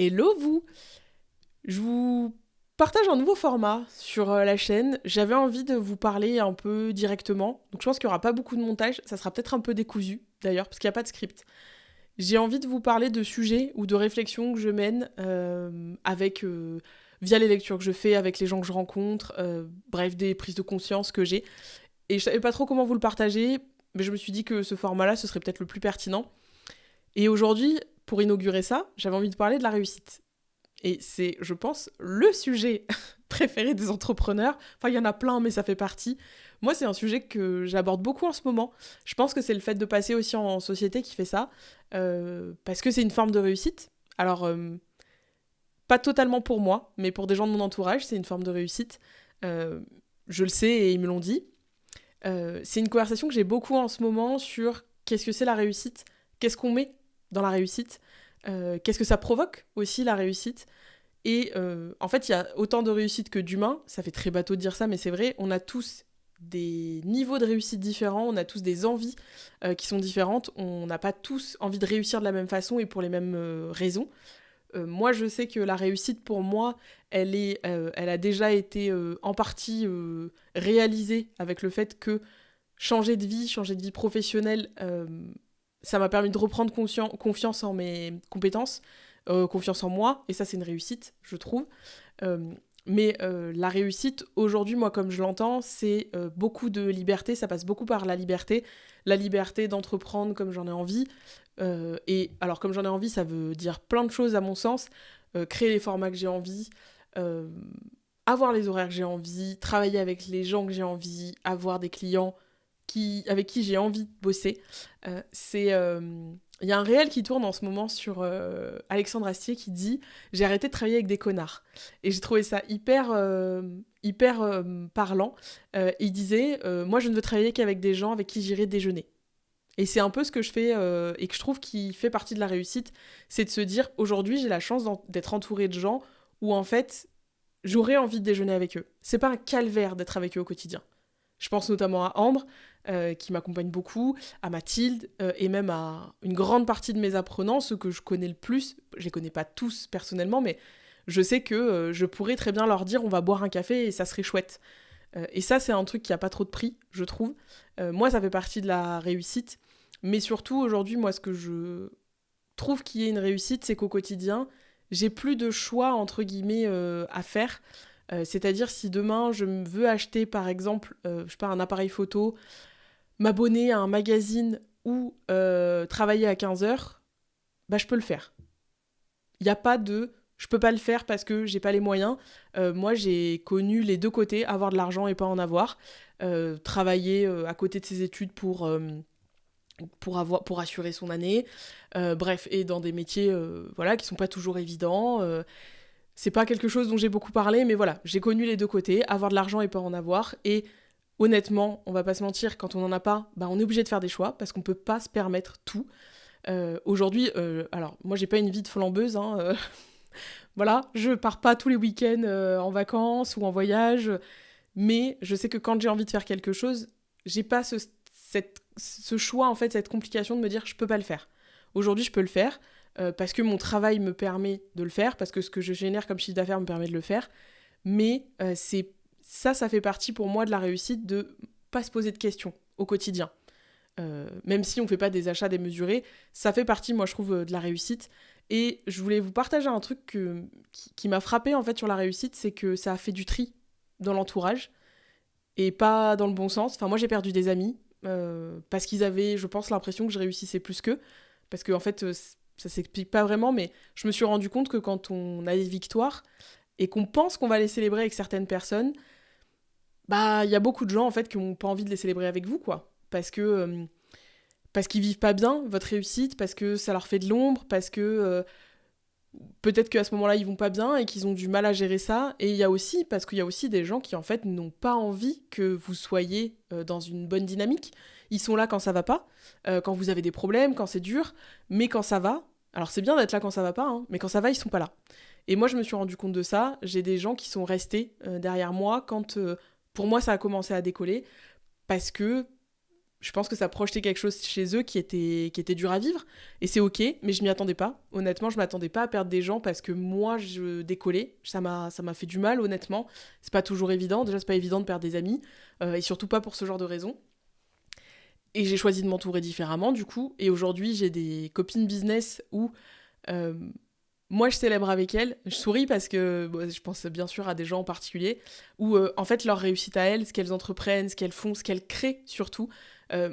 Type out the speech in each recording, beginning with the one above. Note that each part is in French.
Hello vous! Je vous partage un nouveau format sur la chaîne. J'avais envie de vous parler un peu directement. Donc je pense qu'il n'y aura pas beaucoup de montage. Ça sera peut-être un peu décousu d'ailleurs, parce qu'il n'y a pas de script. J'ai envie de vous parler de sujets ou de réflexions que je mène via les lectures que je fais, avec les gens que je rencontre, bref, des prises de conscience que j'ai. Et je savais pas trop comment vous le partager, mais je me suis dit que ce format-là, ce serait peut-être le plus pertinent. Et aujourd'hui, pour inaugurer ça, j'avais envie de parler de la réussite. Et c'est, je pense, le sujet préféré des entrepreneurs. Enfin, il y en a plein, mais ça fait partie. Moi, c'est un sujet que j'aborde beaucoup en ce moment. Je pense que c'est le fait de passer aussi en société qui fait ça, parce que c'est une forme de réussite. Alors, pas totalement pour moi, mais pour des gens de mon entourage, c'est une forme de réussite. Euh, je le sais et ils me l'ont dit. C'est une conversation que j'ai beaucoup en ce moment sur qu'est-ce que c'est la réussite, qu'est-ce qu'on met dans la réussite, qu'est-ce que ça provoque aussi la réussite. Et en fait, il y a autant de réussite que d'humains. Ça fait très bateau de dire ça, mais c'est vrai. On a tous des niveaux de réussite différents, on a tous des envies qui sont différentes. On n'a pas tous envie de réussir de la même façon et pour les mêmes raisons. Moi, je sais que la réussite, pour moi, elle a déjà été en partie réalisée avec le fait que changer de vie professionnelle, ça m'a permis de reprendre confiance en mes compétences, confiance en moi, et ça c'est une réussite, je trouve. Euh, mais la réussite, aujourd'hui, moi comme je l'entends, c'est beaucoup de liberté, ça passe beaucoup par la liberté d'entreprendre comme j'en ai envie. Et alors comme j'en ai envie, ça veut dire plein de choses à mon sens. Créer les formats que j'ai envie, euh, avoir les horaires que j'ai envie, travailler avec les gens que j'ai envie, avoir des clients avec qui j'ai envie de bosser. Il y a un réel qui tourne en ce moment sur Alexandre Astier qui dit «J'ai arrêté de travailler avec des connards». Et j'ai trouvé ça hyper parlant. Il disait «Moi, je ne veux travailler qu'avec des gens avec qui j'irai déjeuner». Et c'est un peu ce que je fais et que je trouve qui fait partie de la réussite, c'est de se dire aujourd'hui j'ai la chance d'être entourée de gens où en fait j'aurais envie de déjeuner avec eux. C'est pas un calvaire d'être avec eux au quotidien. Je pense notamment à Ambre, qui m'accompagne beaucoup, à Mathilde, et même à une grande partie de mes apprenants, ceux que je connais le plus. Je les connais pas tous personnellement, mais je sais que je pourrais très bien leur dire on va boire un café et ça serait chouette. Et ça, c'est un truc qui a pas trop de prix, je trouve. Moi, ça fait partie de la réussite. Mais surtout, aujourd'hui, moi, ce que je trouve qui est une réussite, c'est qu'au quotidien, j'ai plus de choix, entre guillemets, à faire. C'est-à-dire, si demain, je veux acheter, par exemple, je sais pas, un appareil photo, m'abonner à un magazine ou travailler à 15 heures, bah, je peux le faire. Il n'y a pas de je peux pas le faire parce que j'ai pas les moyens. Moi, j'ai connu les deux côtés, avoir de l'argent et pas en avoir. Travailler à côté de ses études pour assurer son année. Bref, et dans des métiers voilà, qui sont pas toujours évidents. C'est pas quelque chose dont j'ai beaucoup parlé, mais voilà, j'ai connu les deux côtés, avoir de l'argent et pas en avoir. Et honnêtement, on va pas se mentir, quand on en a pas, bah, on est obligé de faire des choix parce qu'on peut pas se permettre tout. Aujourd'hui, alors moi j'ai pas une vie de flambeuse, hein, voilà, je pars pas tous les week-ends en vacances ou en voyage, mais je sais que quand j'ai envie de faire quelque chose, j'ai pas ce choix, en fait, cette complication de me dire je peux pas le faire. Aujourd'hui, je peux le faire parce que mon travail me permet de le faire, parce que ce que je génère comme chiffre d'affaires me permet de le faire, mais ça fait partie pour moi de la réussite de pas se poser de questions au quotidien. Même si on fait pas des achats démesurés, ça fait partie, moi je trouve, de la réussite. Et je voulais vous partager un truc qui m'a frappé en fait sur la réussite, c'est que ça a fait du tri dans l'entourage et pas dans le bon sens. Enfin, moi j'ai perdu des amis parce qu'ils avaient, je pense, l'impression que je réussissais plus qu'eux. Parce que en fait, ça s'explique pas vraiment, mais je me suis rendu compte que quand on a des victoires et qu'on pense qu'on va les célébrer avec certaines personnes, bah il y a beaucoup de gens en fait qui ont pas envie de les célébrer avec vous, quoi. Parce qu'ils vivent pas bien votre réussite, parce que ça leur fait de l'ombre, parce que peut-être qu'à ce moment-là ils vont pas bien et qu'ils ont du mal à gérer ça. Et il y a aussi, parce qu'il y a aussi des gens qui en fait n'ont pas envie que vous soyez dans une bonne dynamique. Ils sont là quand ça va pas, quand vous avez des problèmes, quand c'est dur, mais quand ça va, alors c'est bien d'être là quand ça va pas, hein, mais quand ça va ils sont pas là. Et moi je me suis rendu compte de ça, j'ai des gens qui sont restés derrière moi quand pour moi ça a commencé à décoller, parce que je pense que ça projetait quelque chose chez eux qui était dur à vivre. Et c'est ok, mais je m'y attendais pas. Honnêtement, je m'attendais pas à perdre des gens parce que moi, je décollais. Ça m'a fait du mal, honnêtement. C'est pas toujours évident. Déjà, c'est pas évident de perdre des amis. Et surtout pas pour ce genre de raisons. Et j'ai choisi de m'entourer différemment, du coup. Et aujourd'hui, j'ai des copines business où euh, moi, je célèbre avec elles. Je souris parce que je pense bien sûr à des gens en particulier où, en fait, leur réussite à elles, ce qu'elles entreprennent, ce qu'elles font, ce qu'elles créent surtout,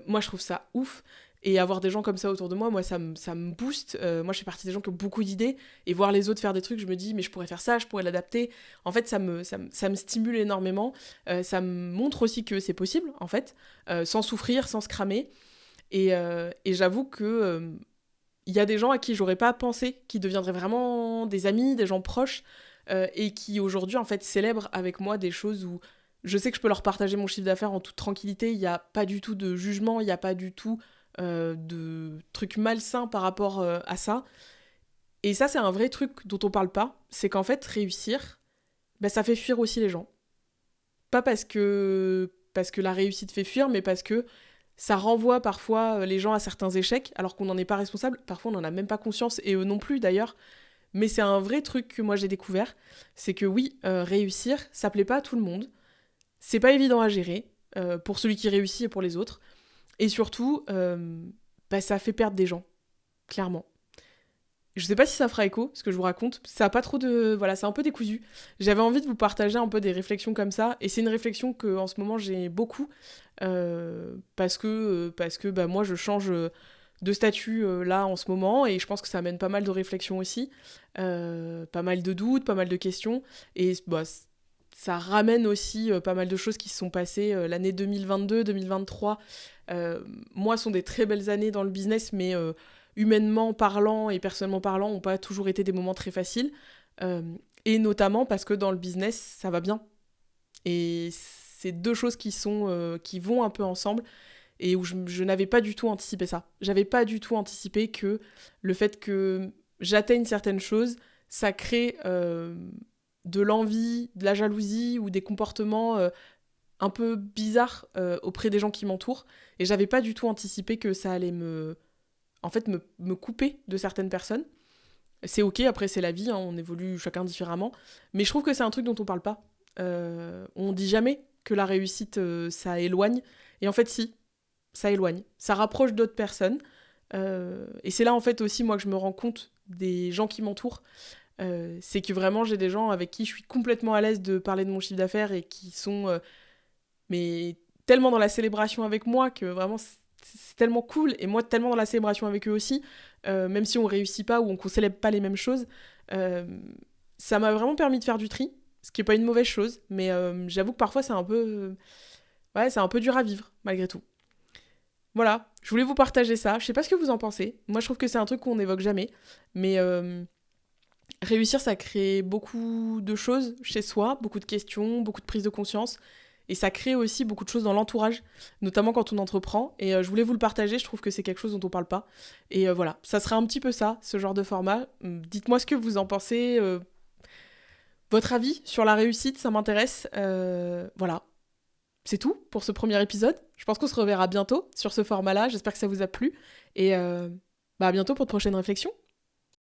moi, je trouve ça ouf. Et avoir des gens comme ça autour de moi, ça me booste. Moi, je fais partie des gens qui ont beaucoup d'idées. Et voir les autres faire des trucs, je me dis, mais je pourrais faire ça, je pourrais l'adapter. En fait, ça me stimule énormément. Ça me montre aussi que c'est possible, en fait, sans souffrir, sans se cramer. Et j'avoue que il y a des gens à qui j'aurais pas pensé, qui deviendraient vraiment des amis, des gens proches, et qui aujourd'hui en fait célèbrent avec moi des choses où je sais que je peux leur partager mon chiffre d'affaires en toute tranquillité, il n'y a pas du tout de jugement, il n'y a pas du tout de trucs malsains par rapport à ça. Et ça c'est un vrai truc dont on parle pas, c'est qu'en fait réussir, bah, ça fait fuir aussi les gens. Pas parce que la réussite fait fuir, mais parce que ça renvoie parfois les gens à certains échecs, alors qu'on n'en est pas responsable. Parfois, on n'en a même pas conscience, et eux non plus d'ailleurs. Mais c'est un vrai truc que moi j'ai découvert, c'est que oui, réussir, ça plaît pas à tout le monde. C'est pas évident à gérer, pour celui qui réussit et pour les autres. Et surtout, bah, ça fait perdre des gens, clairement. Je sais pas si ça fera écho, ce que je vous raconte. Ça a pas trop de... Voilà, c'est un peu décousu. J'avais envie de vous partager un peu des réflexions comme ça. Et c'est une réflexion que en ce moment j'ai beaucoup. Parce que bah, moi, je change de statut là en ce moment. Et je pense que ça amène pas mal de réflexions aussi. Pas mal de doutes, pas mal de questions. Et bah, ça ramène aussi pas mal de choses qui se sont passées. L'année 2022, 2023, moi, sont des très belles années dans le business, mais... humainement parlant et personnellement parlant, n'ont pas toujours été des moments très faciles. Et notamment parce que dans le business, ça va bien. Et c'est deux choses qui vont un peu ensemble et où je n'avais pas du tout anticipé ça. J'avais pas du tout anticipé que le fait que j'atteigne certaines choses, ça crée de l'envie, de la jalousie ou des comportements un peu bizarres auprès des gens qui m'entourent. Et j'avais pas du tout anticipé que ça allait me couper de certaines personnes. C'est ok, après c'est la vie, hein, on évolue chacun différemment, mais je trouve que c'est un truc dont on parle pas. On dit jamais que la réussite, ça éloigne, et en fait si, ça éloigne. Ça rapproche d'autres personnes, et c'est là en fait aussi moi que je me rends compte des gens qui m'entourent. C'est que vraiment j'ai des gens avec qui je suis complètement à l'aise de parler de mon chiffre d'affaires et qui sont mais tellement dans la célébration avec moi que vraiment c'est tellement cool, et moi tellement dans la célébration avec eux aussi, même si on réussit pas ou on célèbre pas les mêmes choses, euh, ça m'a vraiment permis de faire du tri, ce qui est pas une mauvaise chose, mais j'avoue que parfois c'est un peu ouais, c'est un peu dur à vivre malgré tout. Voilà, je voulais vous partager ça, je sais pas ce que vous en pensez, moi je trouve que c'est un truc qu'on n'évoque jamais, mais réussir ça crée beaucoup de choses chez soi, beaucoup de questions, beaucoup de prises de conscience. Et ça crée aussi beaucoup de choses dans l'entourage, notamment quand on entreprend. Et je voulais vous le partager, je trouve que c'est quelque chose dont on parle pas. Et voilà, ça sera un petit peu ça, ce genre de format. Dites-moi ce que vous en pensez, votre avis sur la réussite, ça m'intéresse. Voilà, c'est tout pour ce premier épisode. Je pense qu'on se reverra bientôt sur ce format-là, j'espère que ça vous a plu. Et bah, à bientôt pour de prochaines réflexions.